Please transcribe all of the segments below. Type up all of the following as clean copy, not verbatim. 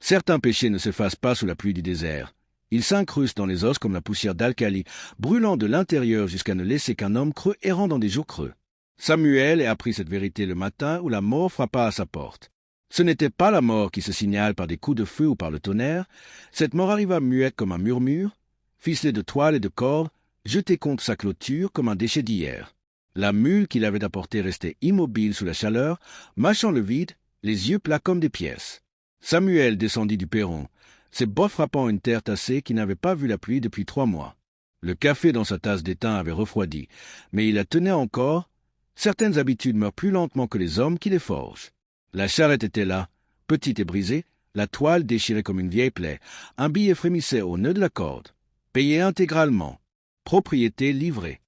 Certains péchés ne s'effacent pas sous la pluie du désert. Ils s'incrustent dans les os comme la poussière d'alcali, brûlant de l'intérieur jusqu'à ne laisser qu'un homme creux errant dans des jours creux. Samuel a appris cette vérité le matin où la mort frappa à sa porte. Ce n'était pas la mort qui se signale par des coups de feu ou par le tonnerre. Cette mort arriva muette comme un murmure, ficelée de toiles et de cordes, jetée contre sa clôture comme un déchet d'hier. La mule qu'il avait apportée restait immobile sous la chaleur, mâchant le vide, les yeux plats comme des pièces. Samuel descendit du perron, ses bottes frappant une terre tassée qui n'avait pas vu la pluie depuis 3 mois. Le café dans sa tasse d'étain avait refroidi, mais il la tenait encore. Certaines habitudes meurent plus lentement que les hommes qui les forgent. La charrette était là, petite et brisée, la toile déchirée comme une vieille plaie, un billet frémissait au nœud de la corde. Payé intégralement. Propriété livrée.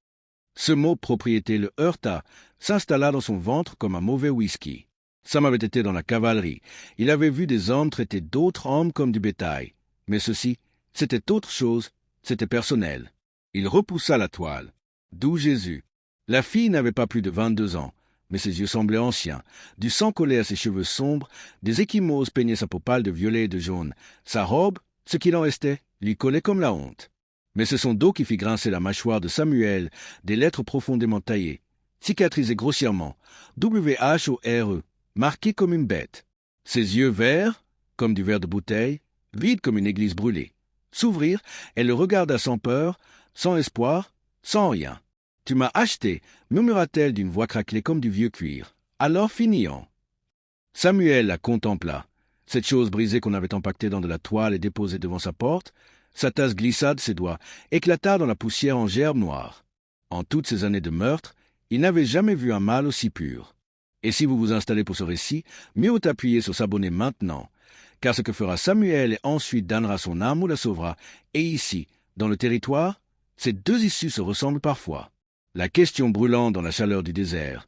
Ce mot propriété le heurta, s'installa dans son ventre comme un mauvais whisky. Sam avait été dans la cavalerie. Il avait vu des hommes traiter d'autres hommes comme du bétail. Mais ceci, c'était autre chose, c'était personnel. Il repoussa la toile. D'où Jésus. La fille n'avait pas plus de 22 ans, mais ses yeux semblaient anciens. Du sang collait à ses cheveux sombres, des ecchymoses peignaient sa peau pâle de violet et de jaune. Sa robe, ce qu'il en restait, lui collait comme la honte. Mais c'est son dos qui fit grincer la mâchoire de Samuel, des lettres profondément taillées, cicatrisées grossièrement, W-H-O-R-E, marquées comme une bête. Ses yeux verts, comme du verre de bouteille, vides comme une église brûlée. S'ouvrir, elle le regarda sans peur, sans espoir, sans rien. « Tu m'as acheté » murmura-t-elle d'une voix craquelée comme du vieux cuir. « Alors finions. » Samuel la contempla. Cette chose brisée qu'on avait empaquetée dans de la toile et déposée devant sa porte, sa tasse glissa de ses doigts, éclata dans la poussière en gerbes noires. En toutes ces années de meurtre, il n'avait jamais vu un mal aussi pur. Et si vous vous installez pour ce récit, mieux vaut appuyer sur s'abonner maintenant, car ce que fera Samuel et ensuite damnera son âme ou la sauvera, et ici, dans le territoire, ces deux issues se ressemblent parfois. La question brûlante dans la chaleur du désert.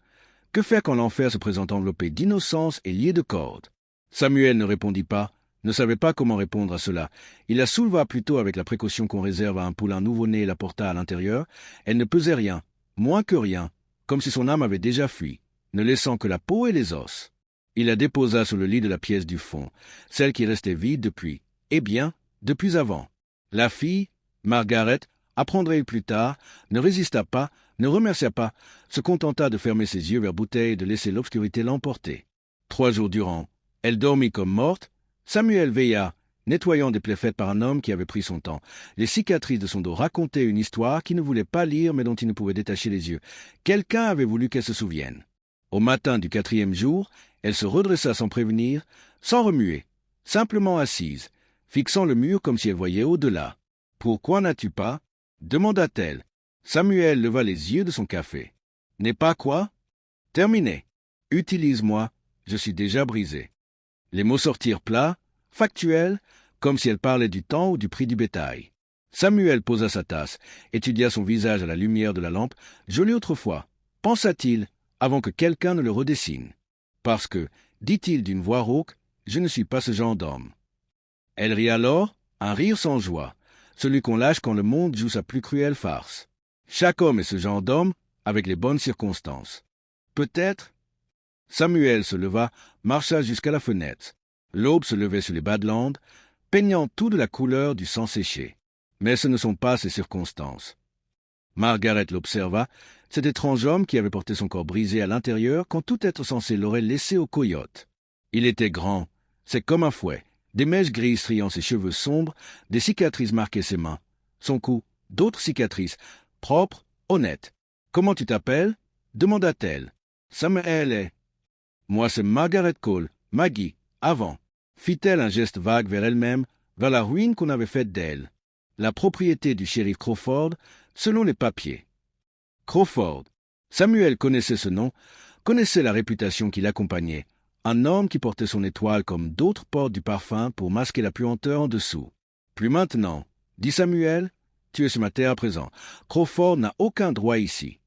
Que faire quand l'enfer se présente enveloppé d'innocence et lié de cordes? Samuel ne répondit pas, ne savait pas comment répondre à cela. Il la souleva plutôt avec la précaution qu'on réserve à un poulain nouveau-né et la porta à l'intérieur. Elle ne pesait rien, moins que rien, comme si son âme avait déjà fui, ne laissant que la peau et les os. Il la déposa sur le lit de la pièce du fond, celle qui restait vide depuis, eh bien, depuis avant. La fille, Margaret, apprendrait plus tard, ne résista pas, ne remercia pas, se contenta de fermer ses yeux vers bouteille et de laisser l'obscurité l'emporter. 3 jours durant, elle dormit comme morte. Samuel veilla, nettoyant des plaies faites par un homme qui avait pris son temps. Les cicatrices de son dos racontaient une histoire qu'il ne voulait pas lire mais dont il ne pouvait détacher les yeux. Quelqu'un avait voulu qu'elle se souvienne. Au matin du 4e jour, elle se redressa sans prévenir, sans remuer, simplement assise, fixant le mur comme si elle voyait au-delà. « Pourquoi n'as-tu pas » demanda-t-elle. Samuel leva les yeux de son café. « N'est pas quoi » ? « Terminé. Utilise-moi, je suis déjà brisé. » Les mots sortirent plats, factuels, comme si elle parlait du temps ou du prix du bétail. Samuel posa sa tasse, étudia son visage à la lumière de la lampe, joli autrefois, pensa-t-il, avant que quelqu'un ne le redessine. Parce que, dit-il d'une voix rauque, je ne suis pas ce genre d'homme. Elle rit alors, un rire sans joie, celui qu'on lâche quand le monde joue sa plus cruelle farce. Chaque homme est ce genre d'homme, avec les bonnes circonstances. Peut-être. Samuel se leva, marcha jusqu'à la fenêtre. L'aube se levait sur les Badlands, peignant tout de la couleur du sang séché. Mais ce ne sont pas ces circonstances. Margaret l'observa, cet étrange homme qui avait porté son corps brisé à l'intérieur quand tout être censé l'aurait laissé aux coyotes. Il était grand, c'est comme un fouet, des mèches grises striant ses cheveux sombres, des cicatrices marquaient ses mains. Son cou, d'autres cicatrices, propres, honnêtes. « Comment tu t'appelles » demanda-t-elle. « Samuel est... »« Moi c'est Margaret Cole, Maggie, avant. » Fit-elle un geste vague vers elle-même, vers la ruine qu'on avait faite d'elle. La propriété du shérif Crawford, selon les papiers. Crawford. Samuel connaissait ce nom, connaissait la réputation qui l'accompagnait. Un homme qui portait son étoile comme d'autres portent du parfum pour masquer la puanteur en dessous. « Plus maintenant, » dit Samuel, « tu es sur ma terre à présent. Crawford n'a aucun droit ici. »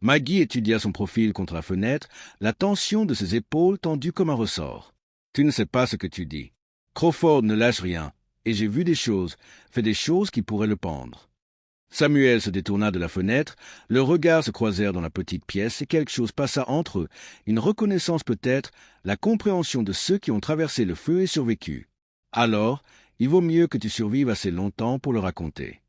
Maggie étudia son profil contre la fenêtre, la tension de ses épaules tendue comme un ressort. « Tu ne sais pas ce que tu dis. Crawford ne lâche rien, et j'ai vu des choses, fait des choses qui pourraient le pendre. » Samuel se détourna de la fenêtre, leurs regards se croisèrent dans la petite pièce et quelque chose passa entre eux, une reconnaissance peut-être, la compréhension de ceux qui ont traversé le feu et survécu. Alors, il vaut mieux que tu survives assez longtemps pour le raconter.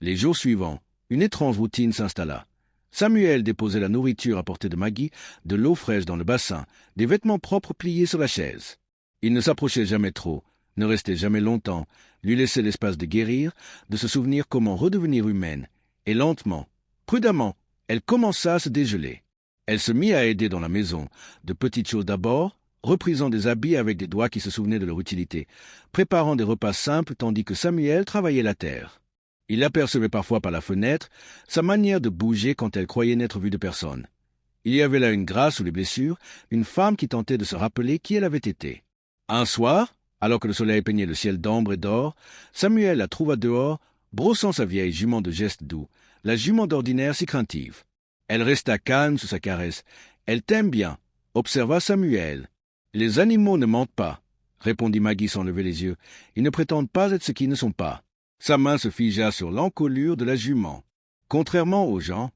Les jours suivants, une étrange routine s'installa. Samuel déposait la nourriture apportée de Maggie, de l'eau fraîche dans le bassin, des vêtements propres pliés sur la chaise. Il ne s'approchait jamais trop, ne restait jamais longtemps, lui laissait l'espace de guérir, de se souvenir comment redevenir humaine, et lentement, prudemment, elle commença à se dégeler. Elle se mit à aider dans la maison, de petites choses d'abord, reprisant des habits avec des doigts qui se souvenaient de leur utilité, préparant des repas simples tandis que Samuel travaillait la terre. Il apercevait parfois par la fenêtre sa manière de bouger quand elle croyait n'être vue de personne. Il y avait là une grâce sous les blessures, une femme qui tentait de se rappeler qui elle avait été. Un soir, alors que le soleil peignait le ciel d'ambre et d'or, Samuel la trouva dehors, brossant sa vieille jument de gestes doux, la jument d'ordinaire si craintive. Elle resta calme sous sa caresse. « Elle t'aime bien », observa Samuel. « Les animaux ne mentent pas, » répondit Maggie sans lever les yeux. « Ils ne prétendent pas être ce qu'ils ne sont pas. » Sa main se figea sur l'encolure de la jument. Contrairement aux gens,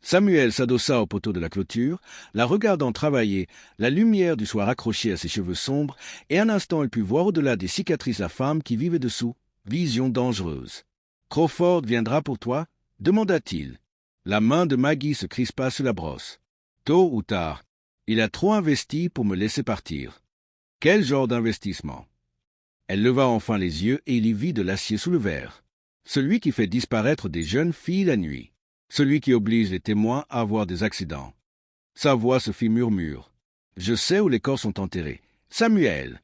Samuel s'adossa au poteau de la clôture, la regardant travailler, la lumière du soir accrochée à ses cheveux sombres, et un instant elle put voir au-delà des cicatrices la femme qui vivait dessous. Vision dangereuse. « Crawford viendra pour toi ?» demanda-t-il. La main de Maggie se crispa sur la brosse. « Tôt ou tard, il a trop investi pour me laisser partir. » « Quel genre d'investissement ?» Elle leva enfin les yeux et il y vit de l'acier sous le verre. Celui qui fait disparaître des jeunes filles la nuit. Celui qui oblige les témoins à avoir des accidents. Sa voix se fit murmure. « Je sais où les corps sont enterrés. Samuel !»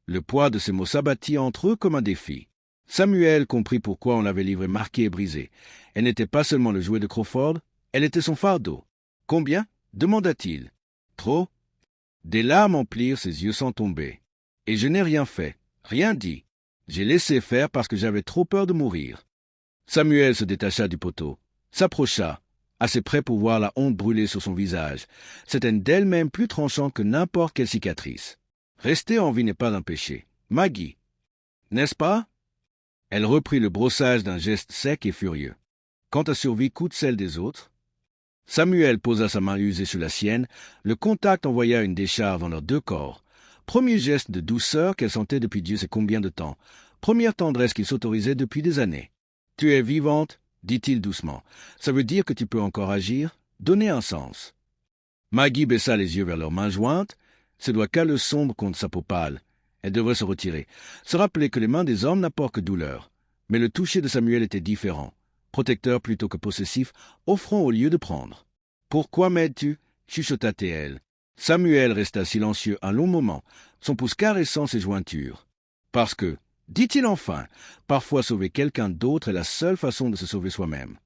Le poids de ces mots s'abattit entre eux comme un défi. Samuel comprit pourquoi on l'avait livrée marquée et brisée. Elle n'était pas seulement le jouet de Crawford, elle était son fardeau. « Combien ?» demanda-t-il. « Trop ?» Des larmes emplirent ses yeux sans tomber. « Et je n'ai rien fait, rien dit. J'ai laissé faire parce que j'avais trop peur de mourir. » Samuel se détacha du poteau, s'approcha, assez près pour voir la honte brûler sur son visage. C'était d'elle-même plus tranchant que n'importe quelle cicatrice. Rester en vie n'est pas un péché. Maggie, n'est-ce pas? Elle reprit le brossage d'un geste sec et furieux. Quand ta survie coûte celle des autres? Samuel posa sa main usée sur la sienne, le contact envoya une décharge dans leurs deux corps. Premier geste de douceur qu'elle sentait depuis Dieu sait combien de temps. Première tendresse qu'il s'autorisait depuis des années. « Tu es vivante ?» dit-il doucement. « Ça veut dire que tu peux encore agir, donner un sens. » Maggie baissa les yeux vers leurs mains jointes. Ce doigt calleux sombre contre sa peau pâle. Elle devrait se retirer, se rappeler que les mains des hommes n'apportent que douleur. Mais le toucher de Samuel était différent. Protecteur plutôt que possessif, offrant au lieu de prendre. « Pourquoi m'aides-tu » chuchota-t-elle. Samuel resta silencieux un long moment, son pouce caressant ses jointures. « Parce que, dit-il enfin, parfois sauver quelqu'un d'autre est la seule façon de se sauver soi-même. »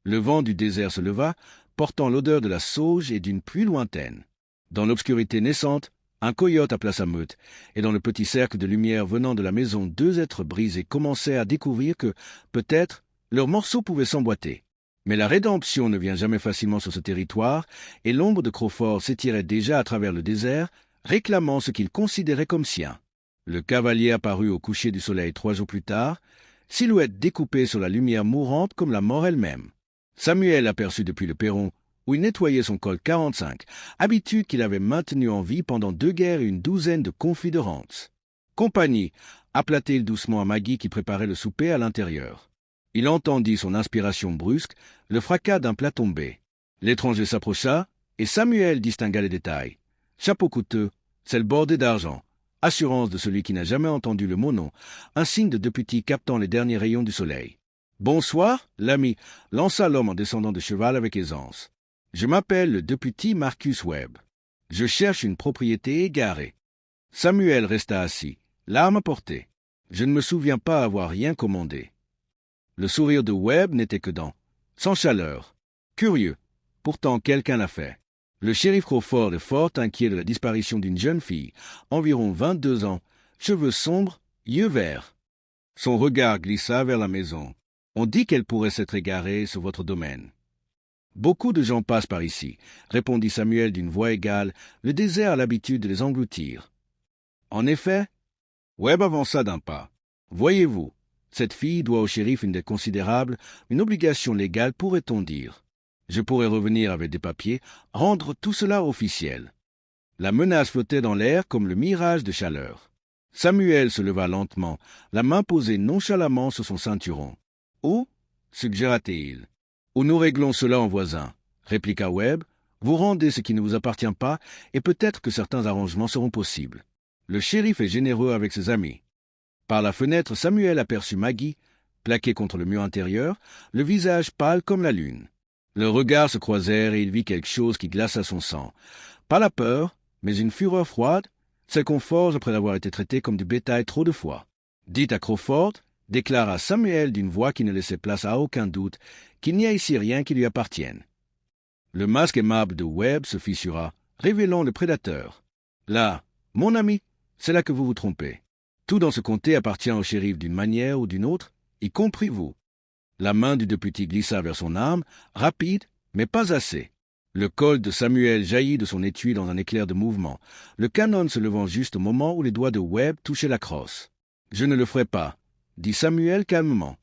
Le vent du désert se leva, portant l'odeur de la sauge et d'une pluie lointaine. Dans l'obscurité naissante, un coyote appela sa meute, et dans le petit cercle de lumière venant de la maison, deux êtres brisés commençaient à découvrir que, peut-être, leurs morceaux pouvaient s'emboîter. Mais la rédemption ne vient jamais facilement sur ce territoire, et l'ombre de Crawford s'étirait déjà à travers le désert, réclamant ce qu'il considérait comme sien. Le cavalier apparut au coucher du soleil 3 jours plus tard, silhouette découpée sur la lumière mourante comme la mort elle-même. Samuel l'aperçut depuis le perron, où il nettoyait son Colt 45, habitude qu'il avait maintenue en vie pendant 2 guerres et une douzaine de conflits de rentes. « Compagnie » appela-t-il doucement à Maggie qui préparait le souper à l'intérieur. Il entendit son inspiration brusque, le fracas d'un plat tombé. L'étranger s'approcha, et Samuel distingua les détails. Chapeau coûteux, c'est le bordé d'argent. Assurance de celui qui n'a jamais entendu le mot non, un signe de député captant les derniers rayons du soleil. « Bonsoir, l'ami » lança l'homme en descendant de cheval avec aisance. « Je m'appelle le député Marcus Webb. Je cherche une propriété égarée. » Samuel resta assis, l'arme à portée. « Je ne me souviens pas avoir rien commandé. » Le sourire de Webb n'était que dents, sans chaleur. Curieux, pourtant quelqu'un l'a fait. Le shérif Crawford est fort inquiet de la disparition d'une jeune fille, environ 22 ans, cheveux sombres, yeux verts. Son regard glissa vers la maison. On dit qu'elle pourrait s'être égarée sur votre domaine. Beaucoup de gens passent par ici, répondit Samuel d'une voix égale, le désert a l'habitude de les engloutir. En effet, Webb avança d'un pas. Voyez-vous, cette fille doit au shérif une dette considérable, une obligation légale pourrait-on dire. Je pourrais revenir avec des papiers, rendre tout cela officiel. La menace flottait dans l'air comme le mirage de chaleur. Samuel se leva lentement, la main posée nonchalamment sur son ceinturon. « Où » suggéra-t-il. « Où nous réglons cela en voisin » répliqua Webb. « Vous rendez ce qui ne vous appartient pas, et peut-être que certains arrangements seront possibles. Le shérif est généreux avec ses amis. » Par la fenêtre, Samuel aperçut Maggie, plaquée contre le mur intérieur, le visage pâle comme la lune. Leurs regards se croisèrent et il vit quelque chose qui glaça son sang. Pas la peur, mais une fureur froide, celle qu'on forge après avoir été traité comme du bétail trop de fois. « Dites à Crawford » déclara Samuel d'une voix qui ne laissait place à aucun doute, « qu'il n'y a ici rien qui lui appartienne. » Le masque aimable de Webb se fissura, révélant le prédateur. « Là, mon ami, c'est là que vous vous trompez. Tout dans ce comté appartient au shérif d'une manière ou d'une autre, y compris vous. » La main du député glissa vers son arme, rapide, mais pas assez. Le col de Samuel jaillit de son étui dans un éclair de mouvement, le canon se levant juste au moment où les doigts de Webb touchaient la crosse. « Je ne le ferai pas, » dit Samuel calmement.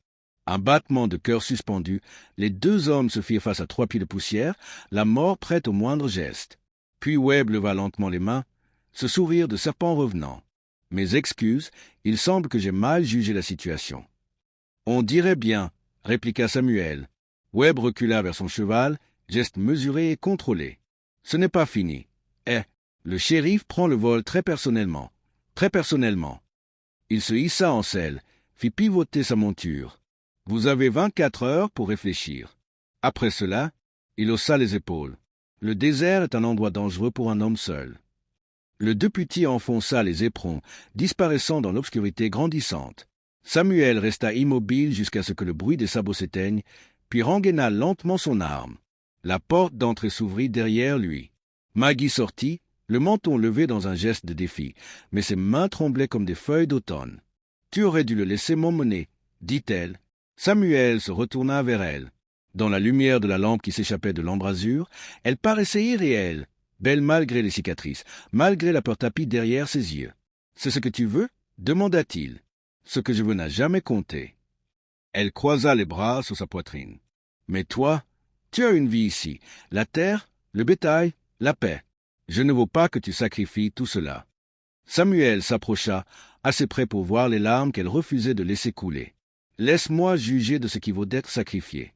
Un battement de cœur suspendu, les deux hommes se firent face à 3 pieds de poussière, la mort prête au moindre geste. Puis Webb leva lentement les mains, ce sourire de serpent revenant. « Mes excuses, il semble que j'ai mal jugé la situation. »« On dirait bien, » répliqua Samuel. Webb recula vers son cheval, geste mesuré et contrôlé. « Ce n'est pas fini. Le shérif prend le vol très personnellement. Très personnellement. » Il se hissa en selle, fit pivoter sa monture. « Vous avez 24 heures pour réfléchir. » Après cela, il haussa les épaules. Le désert est un endroit dangereux pour un homme seul. Le député enfonça les éperons, disparaissant dans l'obscurité grandissante. Samuel resta immobile jusqu'à ce que le bruit des sabots s'éteigne, puis rengaina lentement son arme. La porte d'entrée s'ouvrit derrière lui. Maggie sortit, le menton levé dans un geste de défi, mais ses mains tremblaient comme des feuilles d'automne. « Tu aurais dû le laisser m'emmener, » dit-elle. Samuel se retourna vers elle. Dans la lumière de la lampe qui s'échappait de l'embrasure, elle paraissait irréelle, belle malgré les cicatrices, malgré la peur tapie derrière ses yeux. « C'est ce que tu veux » demanda-t-il. « Ce que je veux n'a jamais compté. » Elle croisa les bras sur sa poitrine. « Mais toi, tu as une vie ici, la terre, le bétail, la paix. Je ne veux pas que tu sacrifies tout cela. » Samuel s'approcha, assez près pour voir les larmes qu'elle refusait de laisser couler. « Laisse-moi juger de ce qui vaut d'être sacrifié. »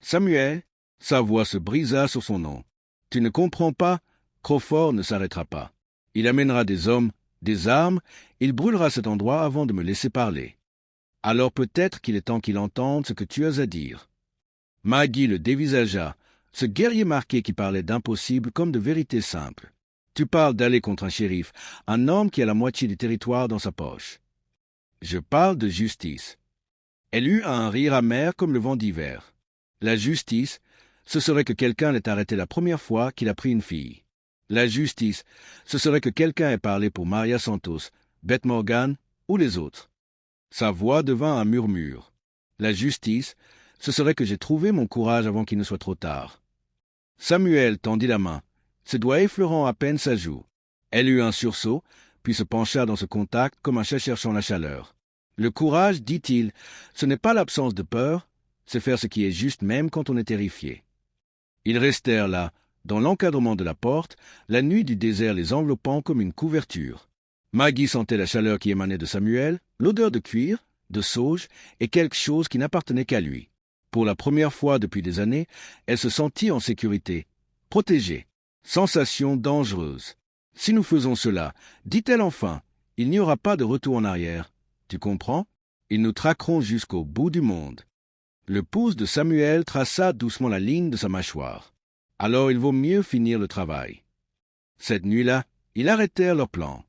Samuel, sa voix se brisa sur son nom. « Tu ne comprends pas, Crawford ne s'arrêtera pas. Il amènera des hommes, des armes, il brûlera cet endroit avant de me laisser parler. Alors peut-être qu'il est temps qu'il entende ce que tu as à dire. » Maggie le dévisagea, ce guerrier marqué qui parlait d'impossible comme de vérité simple. « Tu parles d'aller contre un shérif, un homme qui a la moitié du territoire dans sa poche. »« Je parle de justice. » Elle eut un rire amer comme le vent d'hiver. La justice, ce serait que quelqu'un l'ait arrêté la première fois qu'il a pris une fille. La justice, ce serait que quelqu'un ait parlé pour Maria Santos, Beth Morgan ou les autres. Sa voix devint un murmure. La justice, ce serait que j'ai trouvé mon courage avant qu'il ne soit trop tard. Samuel tendit la main, ses doigts effleurant à peine sa joue. Elle eut un sursaut, puis se pencha dans ce contact comme un chat cherchant la chaleur. Le courage, dit-il, ce n'est pas l'absence de peur, c'est faire ce qui est juste même quand on est terrifié. Ils restèrent là, dans l'encadrement de la porte, la nuit du désert les enveloppant comme une couverture. Maggie sentait la chaleur qui émanait de Samuel, l'odeur de cuir, de sauge et quelque chose qui n'appartenait qu'à lui. Pour la première fois depuis des années, elle se sentit en sécurité, protégée. Sensation dangereuse. « Si nous faisons cela, dit-elle enfin, il n'y aura pas de retour en arrière. Tu comprends? Ils nous traqueront jusqu'au bout du monde. » Le pouce de Samuel traça doucement la ligne de sa mâchoire. « Alors il vaut mieux finir le travail. » Cette nuit-là, ils arrêtèrent leur plan.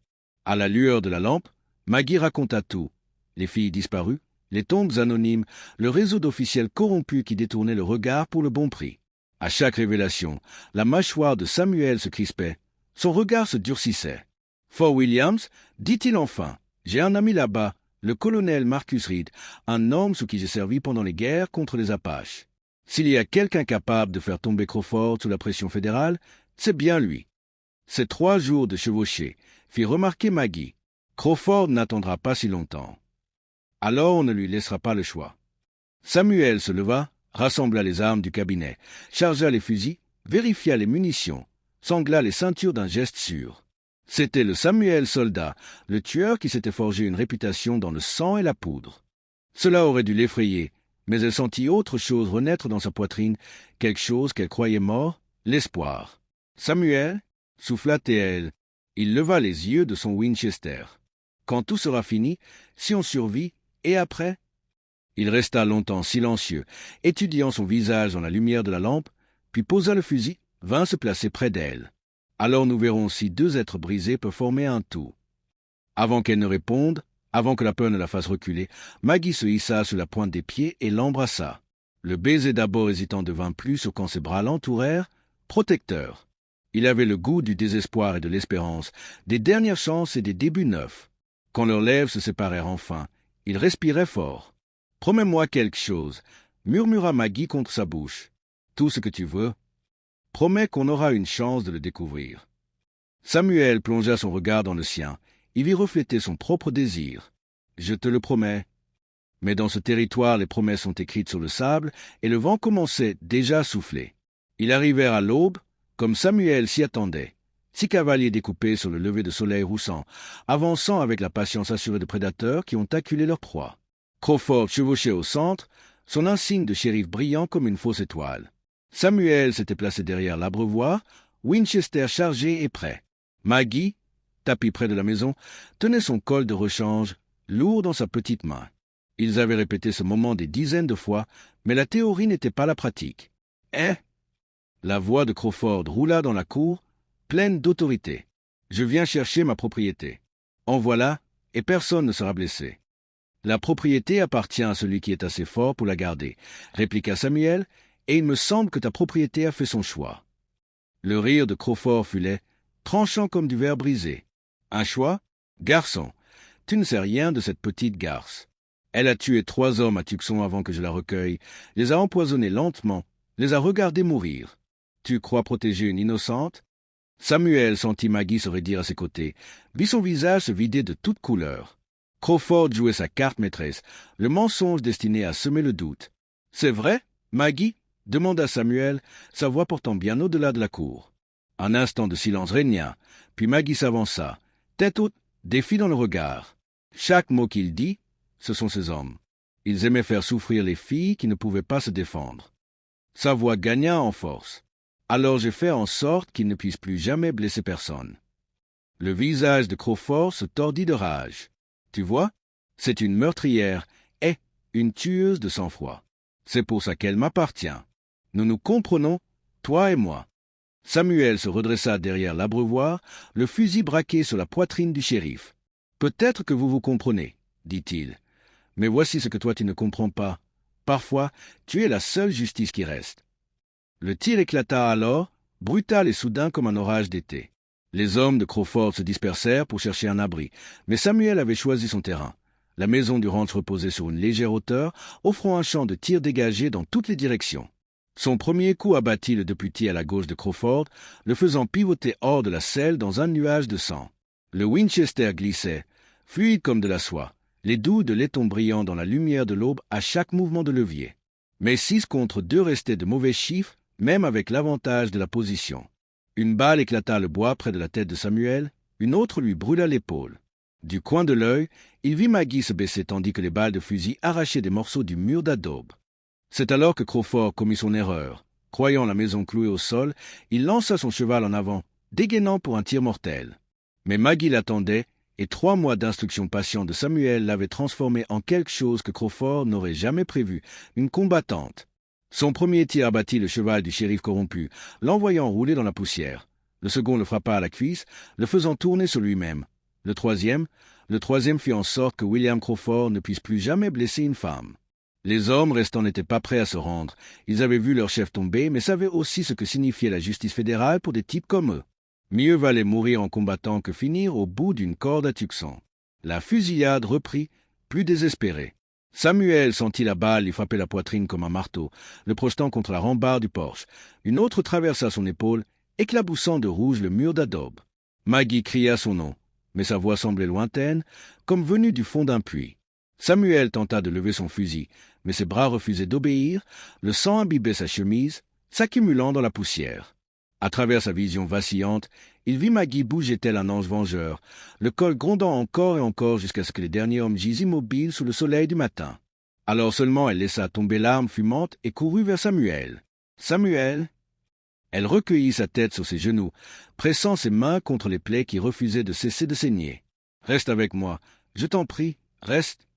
À la lueur de la lampe, Maggie raconta tout. Les filles disparues, les tombes anonymes, le réseau d'officiels corrompus qui détournaient le regard pour le bon prix. À chaque révélation, la mâchoire de Samuel se crispait. Son regard se durcissait. « Fort Williams, dit-il enfin, j'ai un ami là-bas, le colonel Marcus Reed, un homme sous qui j'ai servi pendant les guerres contre les Apaches. S'il y a quelqu'un capable de faire tomber Crawford sous la pression fédérale, c'est bien lui. » Ces 3 jours de chevauchée fit remarquer Maggie. Crawford n'attendra pas si longtemps. Alors on ne lui laissera pas le choix. Samuel se leva, rassembla les armes du cabinet, chargea les fusils, vérifia les munitions, sangla les ceintures d'un geste sûr. C'était le Samuel soldat, le tueur qui s'était forgé une réputation dans le sang et la poudre. Cela aurait dû l'effrayer, mais elle sentit autre chose renaître dans sa poitrine, quelque chose qu'elle croyait mort, l'espoir. « Samuel » souffla-t-elle. Il leva les yeux de son Winchester. « Quand tout sera fini, si on survit, et après ?» Il resta longtemps silencieux, étudiant son visage dans la lumière de la lampe, puis posa le fusil, vint se placer près d'elle. Alors nous verrons si deux êtres brisés peuvent former un tout. Avant qu'elle ne réponde, avant que la peur ne la fasse reculer, Maggie se hissa sur la pointe des pieds et l'embrassa. Le baiser d'abord hésitant devint plus quand ses bras l'entourèrent, protecteur. Il avait le goût du désespoir et de l'espérance, des dernières chances et des débuts neufs. Quand leurs lèvres se séparèrent enfin, il respirait fort. « Promets-moi quelque chose, » murmura Maggie contre sa bouche. « Tout ce que tu veux. Promets qu'on aura une chance de le découvrir. » Samuel plongea son regard dans le sien. Il vit refléter son propre désir. « Je te le promets. » Mais dans ce territoire, les promesses sont écrites sur le sable, et le vent commençait déjà à souffler. Ils arrivèrent à l'aube, comme Samuel s'y attendait. 6 cavaliers découpés sur le lever de soleil roussant, avançant avec la patience assurée de prédateurs qui ont acculé leur proie. Crawford chevauchait au centre, son insigne de shérif brillant comme une fausse étoile. Samuel s'était placé derrière l'abreuvoir, Winchester chargé et prêt. Maggie, tapis près de la maison, tenait son col de rechange, lourd dans sa petite main. Ils avaient répété ce moment des dizaines de fois, mais la théorie n'était pas la pratique. « Hein ?» La voix de Crawford roula dans la cour, pleine d'autorité. « Je viens chercher ma propriété. En voilà, et personne ne sera blessé. » « La propriété appartient à celui qui est assez fort pour la garder, » répliqua Samuel, « et il me semble que ta propriété a fait son choix. » Le rire de Crawford fut laid, tranchant comme du verre brisé. « Un choix? Garçon, tu ne sais rien de cette petite garce. Elle a tué 3 hommes à Tucson avant que je la recueille, les a empoisonnés lentement, les a regardés mourir. Tu crois protéger une innocente? » Samuel sentit Maggie se raidir à ses côtés, vit son visage se vider de toute couleur. Crawford jouait sa carte maîtresse, le mensonge destiné à semer le doute. « C'est vrai, Maggie ?» demanda Samuel, sa voix portant bien au-delà de la cour. Un instant de silence régna, puis Maggie s'avança, tête haute, défi dans le regard. Chaque mot qu'il dit, ce sont ces hommes. Ils aimaient faire souffrir les filles qui ne pouvaient pas se défendre. Sa voix gagna en force. Alors j'ai fait en sorte qu'ils ne puissent plus jamais blesser personne. Le visage de Crawford se tordit de rage. Tu vois, c'est une meurtrière et une tueuse de sang-froid. C'est pour ça qu'elle m'appartient. Nous nous comprenons, toi et moi. Samuel se redressa derrière l'abreuvoir, le fusil braqué sur la poitrine du shérif. Peut-être que vous vous comprenez, dit-il. Mais voici ce que toi tu ne comprends pas. Parfois, tu es la seule justice qui reste. Le tir éclata alors, brutal et soudain comme un orage d'été. Les hommes de Crawford se dispersèrent pour chercher un abri, mais Samuel avait choisi son terrain. La maison du ranch reposait sur une légère hauteur, offrant un champ de tir dégagé dans toutes les directions. Son premier coup abattit le deputy à la gauche de Crawford, le faisant pivoter hors de la selle dans un nuage de sang. Le Winchester glissait, fluide comme de la soie, les douilles de laiton brillant dans la lumière de l'aube à chaque mouvement de levier. Mais 6 contre 2 restaient de mauvais chiffres, même avec l'avantage de la position. Une balle éclata le bois près de la tête de Samuel, une autre lui brûla l'épaule. Du coin de l'œil, il vit Maggie se baisser tandis que les balles de fusil arrachaient des morceaux du mur d'adobe. C'est alors que Crawford commit son erreur. Croyant la maison clouée au sol, il lança son cheval en avant, dégainant pour un tir mortel. Mais Maggie l'attendait, et 3 mois d'instruction patiente de Samuel l'avaient transformée en quelque chose que Crawford n'aurait jamais prévu, une combattante. Son premier tir abattit le cheval du shérif corrompu, l'envoyant rouler dans la poussière. Le second le frappa à la cuisse, le faisant tourner sur lui-même. Le troisième fit en sorte que William Crawford ne puisse plus jamais blesser une femme. Les hommes restants n'étaient pas prêts à se rendre. Ils avaient vu leur chef tomber, mais savaient aussi ce que signifiait la justice fédérale pour des types comme eux. Mieux valait mourir en combattant que finir au bout d'une corde à Tucson. La fusillade reprit, plus désespérée. Samuel sentit la balle lui frapper la poitrine comme un marteau, le projetant contre la rambarde du porche. Une autre traversa son épaule, éclaboussant de rouge le mur d'adobe. Maggie cria son nom, mais sa voix semblait lointaine, comme venue du fond d'un puits. Samuel tenta de lever son fusil, mais ses bras refusaient d'obéir, le sang imbibait sa chemise, s'accumulant dans la poussière. À travers sa vision vacillante, il vit Maggie bouger tel un ange vengeur, le col grondant encore et encore jusqu'à ce que les derniers hommes gisent immobiles sous le soleil du matin. Alors seulement elle laissa tomber l'arme fumante et courut vers Samuel. « Samuel !» Elle recueillit sa tête sur ses genoux, pressant ses mains contre les plaies qui refusaient de cesser de saigner. « Reste avec moi, je t'en prie, reste. »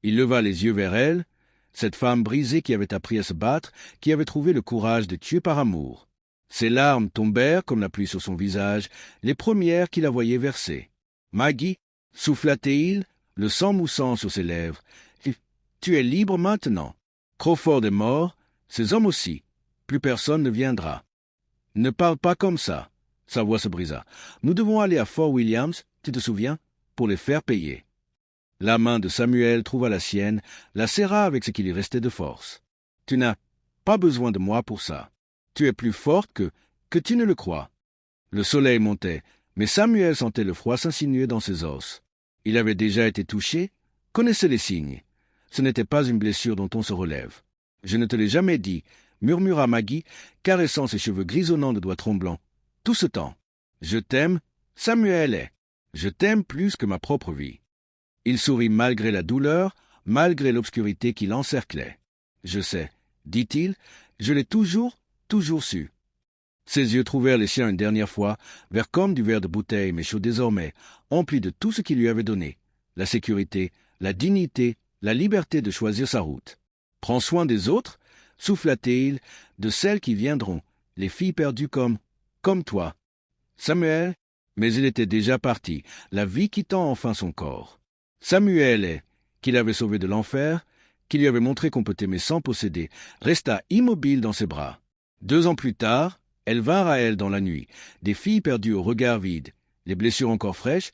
Il leva les yeux vers elle, cette femme brisée qui avait appris à se battre, qui avait trouvé le courage de tuer par amour. Ses larmes tombèrent comme la pluie sur son visage, les premières qu'il la voyait verser. « Maggie » souffla-t-il, le sang moussant sur ses lèvres. « Tu es libre maintenant. Crawford est mort, ces hommes aussi. Plus personne ne viendra. » « Ne parle pas comme ça. » Sa voix se brisa. « Nous devons aller à Fort Williams, tu te souviens, pour les faire payer. » La main de Samuel trouva la sienne, la serra avec ce qui lui restait de force. « Tu n'as pas besoin de moi pour ça. Tu es plus forte que tu ne le crois. » Le soleil montait, mais Samuel sentait le froid s'insinuer dans ses os. Il avait déjà été touché, connaissait les signes. Ce n'était pas une blessure dont on se relève. « Je ne te l'ai jamais dit, » murmura Maggie, caressant ses cheveux grisonnants de doigts tremblants. « Tout ce temps. Je t'aime, Samuel est. Je t'aime plus que ma propre vie. » Il sourit malgré la douleur, malgré l'obscurité qui l'encerclait. « Je sais, » dit-il, « je l'ai toujours su. » Ses yeux trouvèrent les siens une dernière fois, verts comme du verre de bouteille, mais chaud désormais, emplis de tout ce qu'il lui avait donné, la sécurité, la dignité, la liberté de choisir sa route. « Prends soin des autres, » souffla-t-il, « de celles qui viendront, les filles perdues comme toi. » Samuel, mais il était déjà parti, la vie quittant enfin son corps. Samuel, qu'il avait sauvé de l'enfer, qui lui avait montré qu'on peut aimer sans posséder, resta immobile dans ses bras. 2 ans plus tard, elles vinrent à elle dans la nuit, des filles perdues au regard vide, les blessures encore fraîches,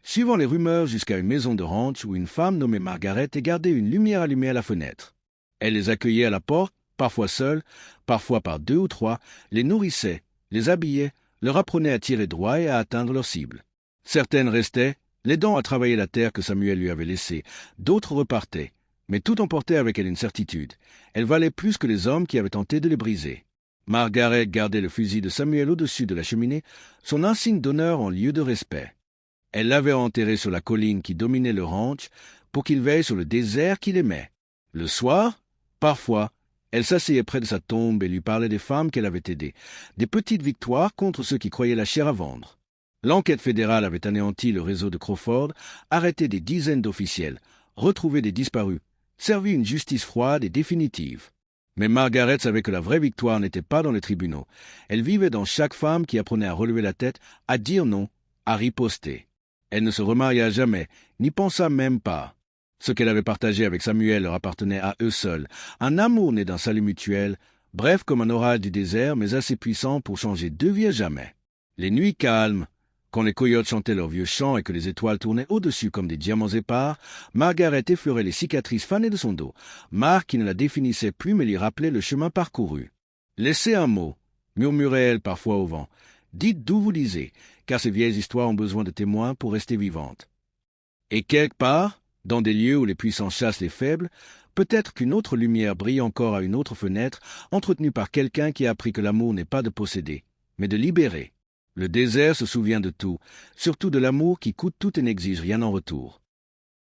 suivant les rumeurs jusqu'à une maison de ranch où une femme nommée Margaret gardait une lumière allumée à la fenêtre. Elle les accueillait à la porte, parfois seules, parfois par 2 ou 3, les nourrissait, les habillait, leur apprenait à tirer droit et à atteindre leur cible. Certaines restaient, l'aidant à travailler la terre que Samuel lui avait laissée, d'autres repartaient, mais tout emportait avec elle une certitude. Elle valait plus que les hommes qui avaient tenté de les briser. Margaret gardait le fusil de Samuel au-dessus de la cheminée, son insigne d'honneur en lieu de respect. Elle l'avait enterré sur la colline qui dominait le ranch pour qu'il veille sur le désert qu'il aimait. Le soir, parfois, elle s'asseyait près de sa tombe et lui parlait des femmes qu'elle avait aidées, des petites victoires contre ceux qui croyaient la chair à vendre. L'enquête fédérale avait anéanti le réseau de Crawford, arrêté des dizaines d'officiels, retrouvé des disparus, servi une justice froide et définitive. Mais Margaret savait que la vraie victoire n'était pas dans les tribunaux. Elle vivait dans chaque femme qui apprenait à relever la tête, à dire non, à riposter. Elle ne se remaria jamais, n'y pensa même pas. Ce qu'elle avait partagé avec Samuel leur appartenait à eux seuls, un amour né d'un salut mutuel, bref comme un orage du désert, mais assez puissant pour changer 2 vies à jamais. Les nuits calmes, quand les coyotes chantaient leurs vieux chants et que les étoiles tournaient au-dessus comme des diamants épars, Margaret effleurait les cicatrices fanées de son dos, marque qui ne la définissait plus mais lui rappelait le chemin parcouru. « Laissez un mot », murmurait-elle parfois au vent. « Dites d'où vous lisez, car ces vieilles histoires ont besoin de témoins pour rester vivantes. » Et quelque part, dans des lieux où les puissants chassent les faibles, peut-être qu'une autre lumière brille encore à une autre fenêtre, entretenue par quelqu'un qui a appris que l'amour n'est pas de posséder, mais de libérer. Le désert se souvient de tout, surtout de l'amour qui coûte tout et n'exige rien en retour.